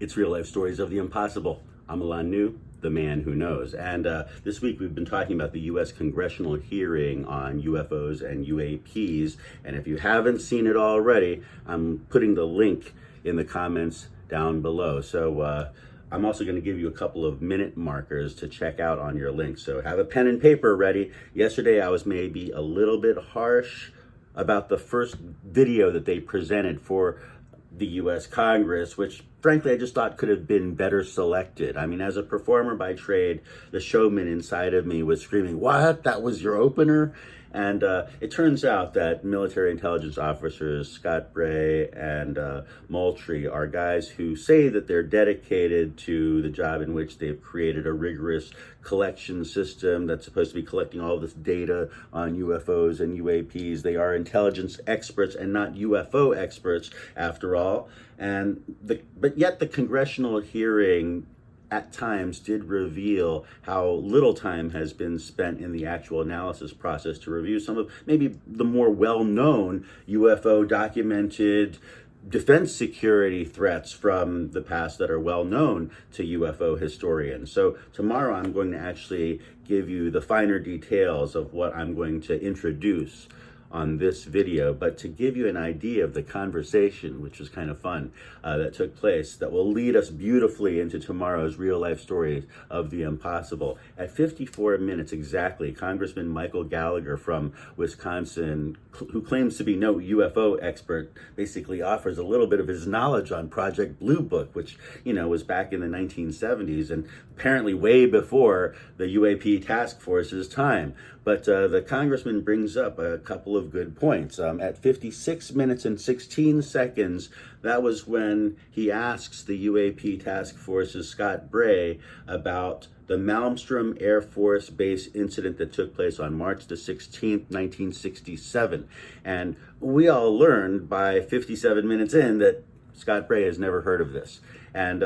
It's real life stories of the impossible. I'm Alain Nu, the man who knows. And this week we've been talking about the U.S. congressional hearing on UFOs and UAPs. And if you haven't seen it already, I'm putting the link in the comments down below. So I'm also going to give you a couple of minute markers to check out on your link. So have a pen and paper ready. Yesterday I was maybe a little bit harsh about the first video that they presented for the U.S. Congress, which frankly I just thought could have been better selected. I mean, as a performer by trade, the showman inside of me was screaming, "What? That was your opener?" And it turns out that military intelligence officers Scott Bray and Moultrie are guys who say that they're dedicated to the job in which they've created a rigorous collection system that's supposed to be collecting all of this data on UFOs and UAPs. They are intelligence experts and not UFO experts, after all. But yet the congressional hearing at times did reveal how little time has been spent in the actual analysis process to review some of maybe the more well-known UFO documented defense security threats from the past that are well known to UFO historians. So tomorrow I'm going to actually give you the finer details of what I'm going to introduce on this video, but to give you an idea of the conversation, which was kind of fun, that took place, that will lead us beautifully into tomorrow's real life stories of the impossible. At 54 minutes exactly, Congressman Michael Gallagher from Wisconsin, who claims to be no UFO expert, basically offers a little bit of his knowledge on Project Blue Book, which, you know, was back in the 1970s and apparently way before the UAP Task Force's time. But the congressman brings up a couple of good points. At 56 minutes and 16 seconds, that was when he asks the UAP Task Force's Scott Bray about the Malmstrom Air Force Base incident that took place on March the 16th, 1967. And we all learned by 57 minutes in that Scott Bray has never heard of this. And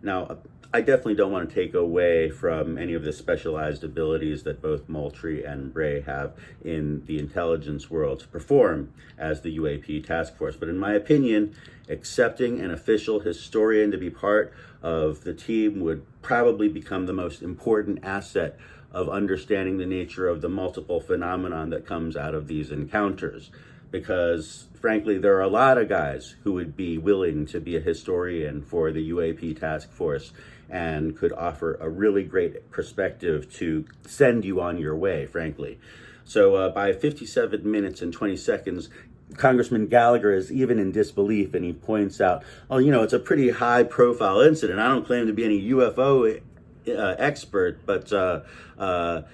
now, I definitely don't want to take away from any of the specialized abilities that both Moultrie and Bray have in the intelligence world to perform as the UAP Task Force. But in my opinion, accepting an official historian to be part of the team would probably become the most important asset of understanding the nature of the multiple phenomenon that comes out of these encounters. Because frankly, there are a lot of guys who would be willing to be a historian for the UAP Task Force and could offer a really great perspective to send you on your way, frankly. So by 57 minutes and 20 seconds, Congressman Gallagher is even in disbelief, and he points out, oh, you know, it's a pretty high profile incident. I don't claim to be any UFO expert, but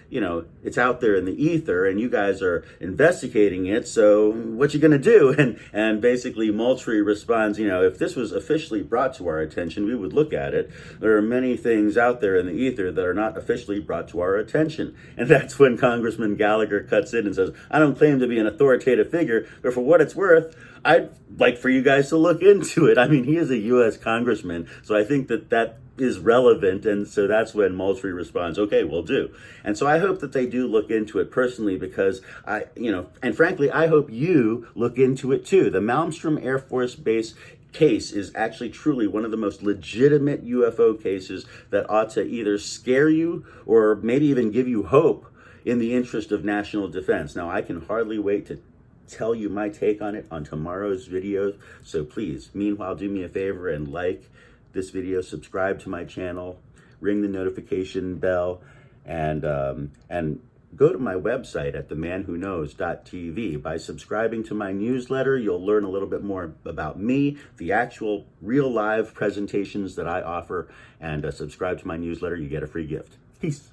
you know, it's out there in the ether and you guys are investigating it, so what you gonna do? And basically Moultrie responds, you know, if this was officially brought to our attention, we would look at it. There are many things out there in the ether that are not officially brought to our attention. And that's when Congressman Gallagher cuts in and says, I don't claim to be an authoritative figure, but for what it's worth, I'd like for you guys to look into it. I mean, he is a U.S. congressman, so I think that is relevant, and so that's when Moultrie responds, okay, we'll do. And so I hope that they do look into it personally, because and frankly, I hope you look into it too. The Malmstrom Air Force Base case is actually truly one of the most legitimate UFO cases that ought to either scare you or maybe even give you hope in the interest of national defense. Now, I can hardly wait to tell you my take on it on tomorrow's videos, so please, meanwhile, do me a favor and like this video, subscribe to my channel, ring the notification bell, and go to my website at themanwhoknows.tv. By subscribing to my newsletter, you'll learn a little bit more about me, the actual real live presentations that I offer, and subscribe to my newsletter, you get a free gift. Peace.